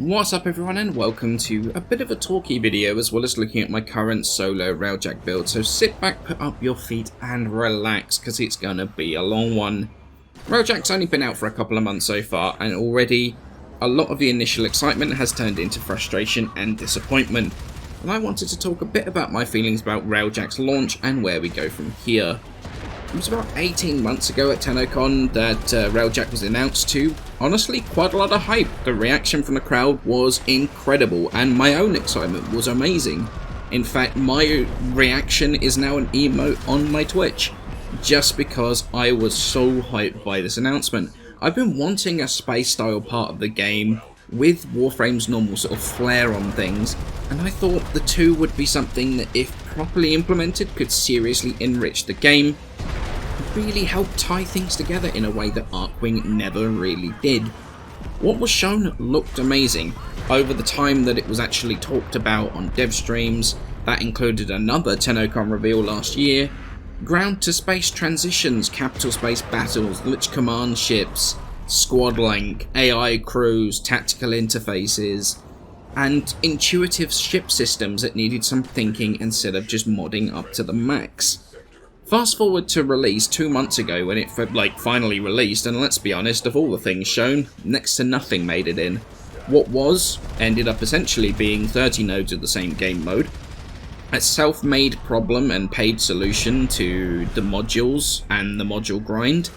What's up everyone, and welcome to a bit of a talky video as well as looking at my current solo Railjack build. So sit back, put up your feet and relax because it's gonna be a long one. Railjack's only been out for a couple of months so far, and already a lot of the initial excitement has turned into frustration and disappointment. And I wanted to talk a bit about my feelings about Railjack's launch and where we go from here. It was about 18 months ago at TennoCon that Railjack was announced to. Honestly, quite a lot of hype. The reaction from the crowd was incredible, and my own excitement was amazing. In fact, my reaction is now an emote on my Twitch, just because I was so hyped by this announcement. I've been wanting a space-style part of the game with Warframe's normal sort of flair on things, and I thought the two would be something that, if properly implemented, could seriously enrich the game, really help tie things together in a way that Arkwing never really did. What was shown looked amazing. Over the time that it was actually talked about on dev streams, that included another TennoCon reveal last year, ground-to-space transitions, capital space battles, Lich command ships, squad link, AI crews, tactical interfaces, and intuitive ship systems that needed some thinking instead of just modding up to the max. Fast forward to release 2 months ago when it finally released, and let's be honest, of all the things shown, next to nothing made it in. What ended up essentially being 30 nodes of the same game mode, a self-made problem and paid solution to the modules and the module grind,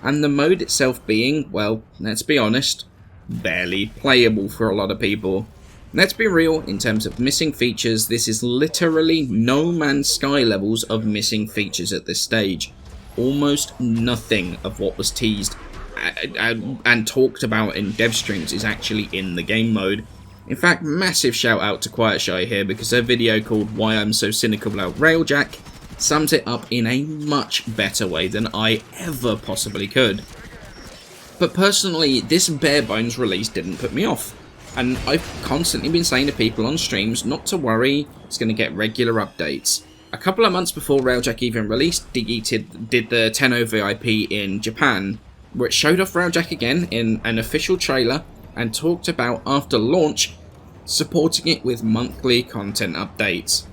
and the mode itself being, well, let's be honest, barely playable for a lot of people. Let's be real, in terms of missing features, this is literally No Man's Sky levels of missing features at this stage. Almost nothing of what was teased and talked about in dev streams is actually in the game mode. In fact, massive shout out to Quiet Shy here, because her video called Why I'm So Cynical About Railjack sums it up in a much better way than I ever possibly could. But personally, this bare bones release didn't put me off. And I've constantly been saying to people on streams not to worry, it's going to get regular updates. A couple of months before Railjack even released, Diggy did the Tenno VIP in Japan, where it showed off Railjack again in an official trailer and talked about, after launch, supporting it with monthly content updates.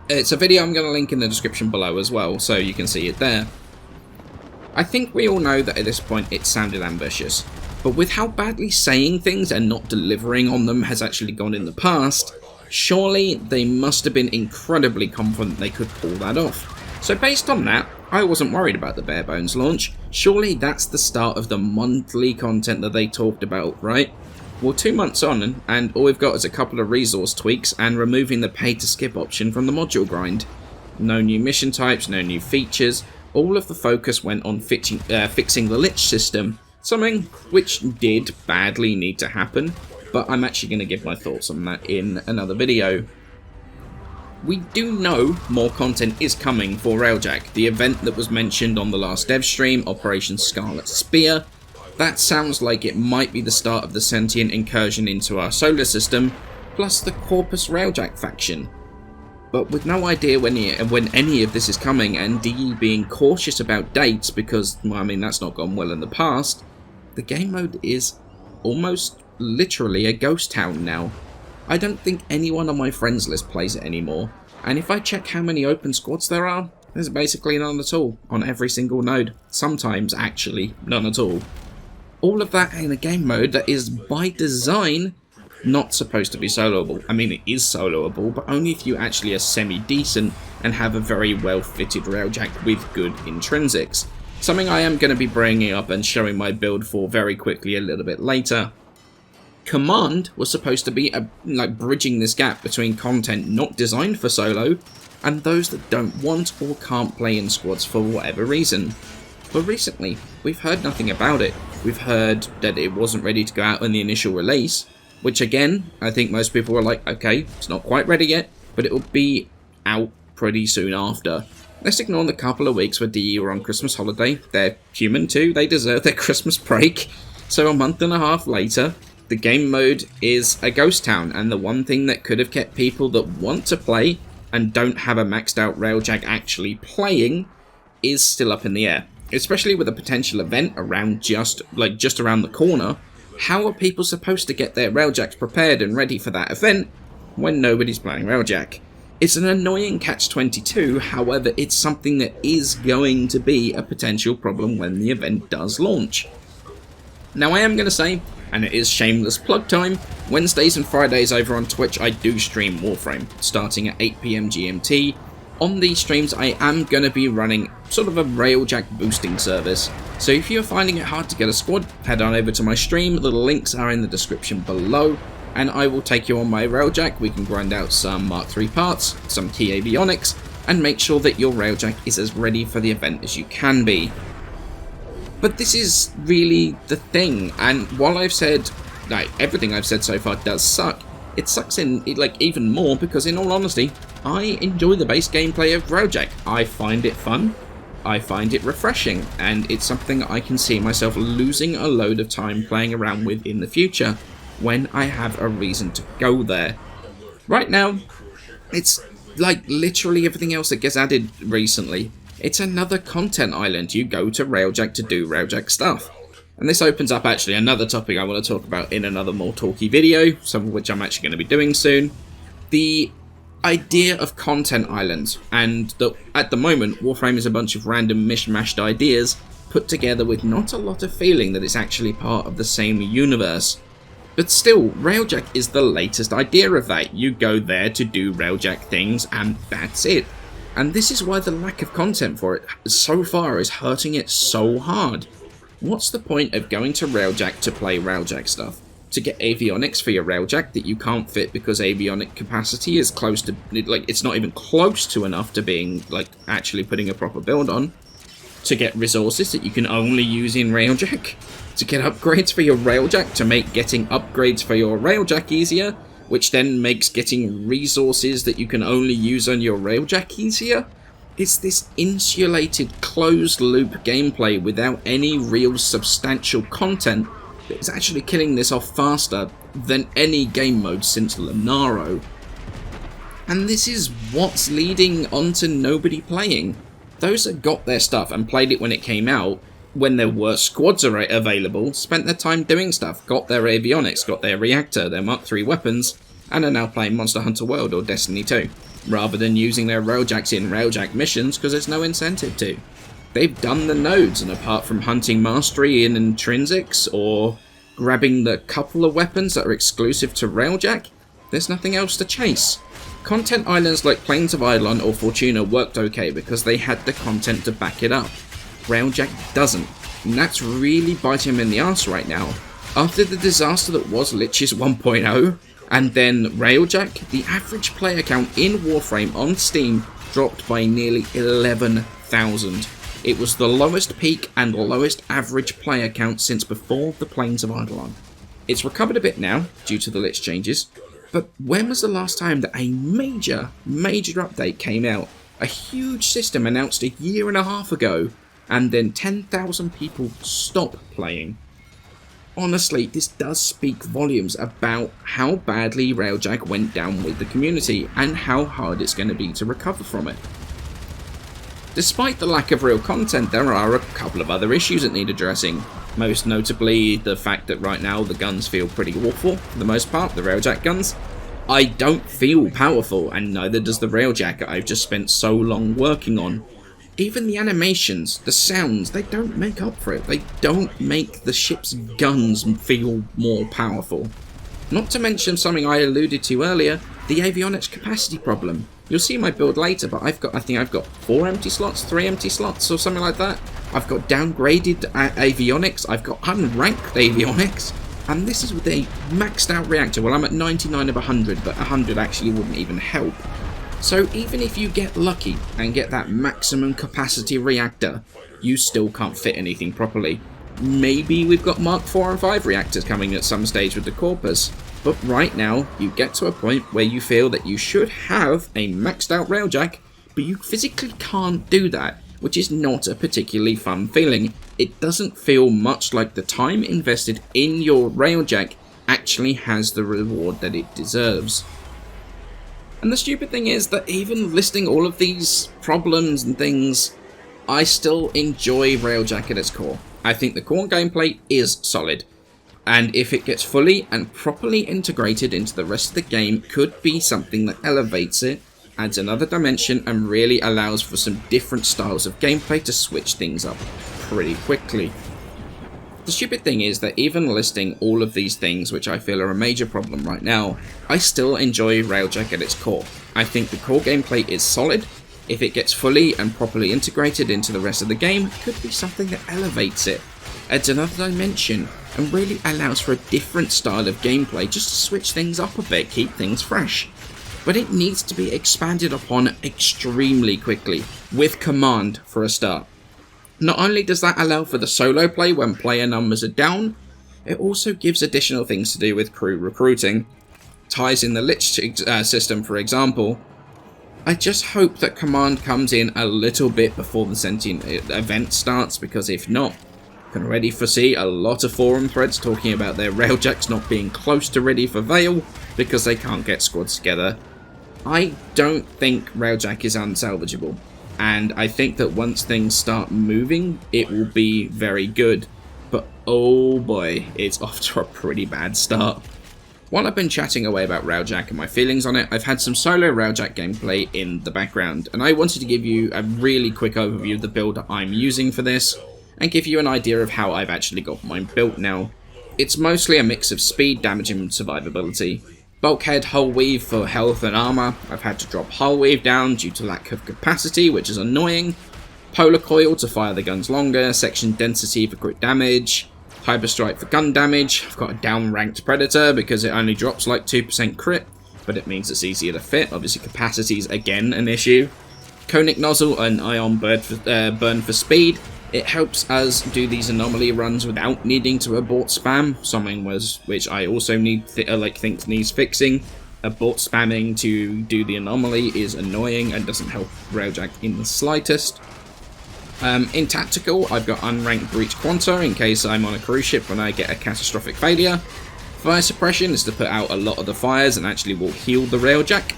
It's a video I'm going to link in the description below as well, so you can see it there. I think we all know that at this point it sounded ambitious. But with how badly saying things and not delivering on them has actually gone in the past, surely they must have been incredibly confident they could pull that off. So based on that, I wasn't worried about the bare bones launch. Surely that's the start of the monthly content that they talked about, right? Well, 2 months on, and all we've got is a couple of resource tweaks and removing the pay to skip option from the module grind. No new mission types, no new features. All of the focus went on fixing the Lich system. Something which did badly need to happen, but I'm actually going to give my thoughts on that in another video. We do know more content is coming for Railjack. The event that was mentioned on the last dev stream, Operation Scarlet Spear, that sounds like it might be the start of the sentient incursion into our solar system, plus the Corpus Railjack faction. But with no idea when any of this is coming, and DE being cautious about dates because, well, I mean, that's not gone well in the past, the game mode is almost literally a ghost town now. I don't think anyone on my friends list plays it anymore, and if I check how many open squads there are, there's basically none at all on every single node. Sometimes, actually, none at all. All of that in a game mode that is, by design, not supposed to be soloable. I mean, it is soloable, but only if you actually are semi-decent and have a very well-fitted Railjack with good intrinsics. Something I am going to be bringing up and showing my build for very quickly a little bit later. Command was supposed to be bridging this gap between content not designed for solo and those that don't want or can't play in squads for whatever reason. But recently, we've heard nothing about it. We've heard that it wasn't ready to go out in the initial release, which again, I think most people were like, okay, it's not quite ready yet, but it will be out pretty soon after. Let's ignore the couple of weeks where DE were on Christmas holiday. They're human too, they deserve their Christmas break. So a month and a half later, the game mode is a ghost town, and the one thing that could have kept people that want to play and don't have a maxed out Railjack actually playing is still up in the air. Especially with a potential event around just around the corner, How are people supposed to get their Railjacks prepared and ready for that event when nobody's playing Railjack? It's an annoying catch-22, however it's something that is going to be a potential problem when the event does launch. Now I am going to say, and it is shameless plug time, Wednesdays and Fridays over on Twitch I do stream Warframe, starting at 8 PM GMT. On these streams I am going to be running sort of a Railjack boosting service, so if you're finding it hard to get a squad, head on over to my stream, the links are in the description below, and I will take you on my Railjack. We can grind out some Mark III parts, some key avionics, and make sure that your Railjack is as ready for the event as you can be. But this is really the thing, and while I've said, like, everything I've said so far does suck, it sucks in, like, even more because, in all honesty, I enjoy the base gameplay of Railjack. I find it fun, I find it refreshing, and it's something I can see myself losing a load of time playing around with in the future when I have a reason to go there. Right now, it's like literally everything else that gets added recently. It's another content island. You go to Railjack to do Railjack stuff. And this opens up actually another topic I want to talk about in another more talky video, some of which I'm actually going to be doing soon. The idea of content islands, and at the moment Warframe is a bunch of random mishmashed ideas put together with not a lot of feeling that it's actually part of the same universe. But still, Railjack is the latest idea of that. You go there to do Railjack things and that's it. And this is why the lack of content for it so far is hurting it so hard. What's the point of going to Railjack to play Railjack stuff? To get avionics for your Railjack that you can't fit because avionic capacity is close to, like, it's not even close to enough to being, like, actually putting a proper build on. To get resources that you can only use in Railjack. To get upgrades for your Railjack to make getting upgrades for your Railjack easier, which then makes getting resources that you can only use on your Railjack easier. It's this insulated, closed-loop gameplay without any real substantial content that is actually killing this off faster than any game mode since Lunaro. And this is what's leading on to nobody playing. Those that got their stuff and played it when it came out, when there were squads available, spent their time doing stuff, got their avionics, got their reactor, their Mark III weapons, and are now playing Monster Hunter World or Destiny 2, rather than using their Railjacks in Railjack missions because there's no incentive to. They've done the nodes, and apart from hunting mastery in intrinsics or grabbing the couple of weapons that are exclusive to Railjack, there's nothing else to chase. Content islands like Plains of Eidolon or Fortuna worked okay because they had the content to back it up. Railjack doesn't, and that's really biting him in the arse right now. After the disaster that was Lich's 1.0, and then Railjack, the average player count in Warframe on Steam dropped by nearly 11,000. It was the lowest peak and lowest average player count since before the Plains of Eidolon. It's recovered a bit now, due to the Lich changes, but when was the last time that a major update came out? A huge system announced a year and a half ago, and then 10,000 people stop playing. Honestly, this does speak volumes about how badly Railjack went down with the community, and how hard it's going to be to recover from it. Despite the lack of real content, there are a couple of other issues that need addressing. Most notably, the fact that right now the guns feel pretty awful, for the most part, the Railjack guns. I don't feel powerful, and neither does the Railjack I've just spent so long working on. Even the animations, the sounds, they don't make up for it. They don't make the ship's guns feel more powerful. Not to mention something I alluded to earlier, the avionics capacity problem. You'll see my build later, but I think I've got 4 empty slots, 3 empty slots, or something like that. I've got downgraded avionics, I've got unranked avionics, and this is with a maxed out reactor. Well, I'm at 99 of 100, but 100 actually wouldn't even help. So even if you get lucky and get that maximum capacity reactor, you still can't fit anything properly. Maybe we've got Mark 4 and 5 reactors coming at some stage with the Corpus, but right now you get to a point where you feel that you should have a maxed out Railjack, but you physically can't do that, which is not a particularly fun feeling. It doesn't feel much like the time invested in your Railjack actually has the reward that it deserves. And the stupid thing is that even listing all of these problems and things, I still enjoy Railjack at its core. I think the core gameplay is solid. and if it gets fully and properly integrated into the rest of the game, could be something that elevates it, adds another dimension, and really allows for some different styles of gameplay to switch things up pretty quickly. The stupid thing is that even listing all of these things, which I feel are a major problem right now, I still enjoy Railjack at its core. I think the core gameplay is solid. If it gets fully and properly integrated into the rest of the game, it could be something that elevates it, adds another dimension, and really allows for a different style of gameplay just to switch things up a bit, keep things fresh. But it needs to be expanded upon extremely quickly, with command for a start. Not only does that allow for the solo play when player numbers are down, it also gives additional things to do with crew recruiting. Ties in the Lich system, for example. I just hope that command comes in a little bit before the Sentient event starts, because if not, I can already foresee a lot of forum threads talking about their Railjacks not being close to ready for Veil because they can't get squads together. I don't think Railjack is unsalvageable, and I think that once things start moving, it will be very good. But oh boy, it's off to a pretty bad start. While I've been chatting away about Railjack and my feelings on it, I've had some solo Railjack gameplay in the background, and I wanted to give you a really quick overview of the build that I'm using for this, and give you an idea of how I've actually got mine built now. It's mostly a mix of speed, damage, and survivability. Bulkhead hull weave for health and armor. I've had to drop hull weave down due to lack of capacity, which is annoying. Polar coil to fire the guns longer, section density for crit damage, hyperstrike for gun damage. I've got a down-ranked predator because it only drops like 2% crit, but it means it's easier to fit. Obviously capacity is again an issue. Conic nozzle and ion burn for speed. It helps us do these anomaly runs without needing to abort spam, something which I also think needs fixing. Abort spamming to do the anomaly is annoying and doesn't help Railjack in the slightest. In tactical, I've got unranked breach quanta in case I'm on a cruise ship when I get a catastrophic failure. Fire suppression is to put out a lot of the fires and actually will heal the Railjack.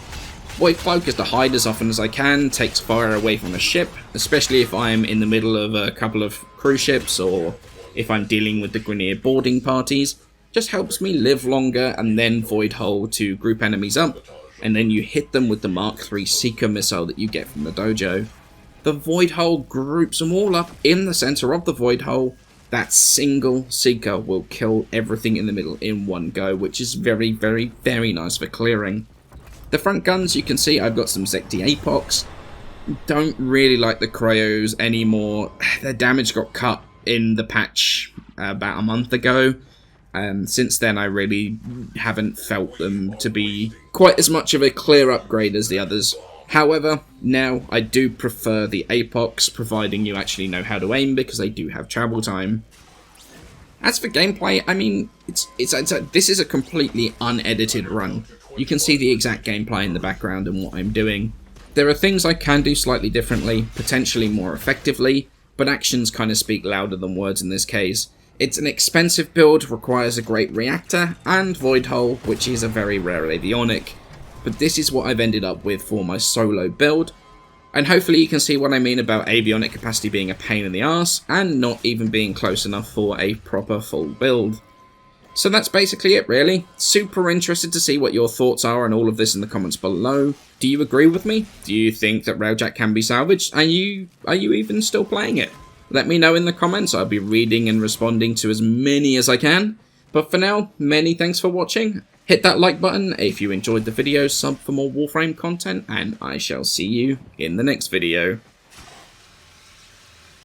Void cloak is to hide as often as I can, takes fire away from the ship, especially if I'm in the middle of a couple of cruise ships or if I'm dealing with the Grineer boarding parties. Just helps me live longer, and then Void Hull to group enemies up, and then you hit them with the Mark III Seeker missile that you get from the dojo. The Void Hull groups them all up in the center of the Void Hull. That single Seeker will kill everything in the middle in one go, which is very, very, very nice for clearing. The front guns, you can see I've got some Zekti Apox. Don't really like the Cryos anymore. Their damage got cut in the patch about a month ago. Since then I really haven't felt them to be quite as much of a clear upgrade as the others. However, now I do prefer the Apox, providing you actually know how to aim, because they do have travel time. As for gameplay, I mean, this is a completely unedited run. You can see the exact gameplay in the background and what I'm doing. There are things I can do slightly differently, potentially more effectively, but actions kind of speak louder than words in this case. It's an expensive build, requires a great reactor, and Void Hull, which is a very rare avionic. But this is what I've ended up with for my solo build, and hopefully you can see what I mean about avionic capacity being a pain in the arse, and not even being close enough for a proper full build. So that's basically it, really. Super interested to see what your thoughts are on all of this in the comments below. Do you agree with me? Do you think that Railjack can be salvaged? Are you even still playing it? Let me know in the comments. I'll be reading and responding to as many as I can. But for now, many thanks for watching. Hit that like button if you enjoyed the video, sub for more Warframe content, and I shall see you in the next video.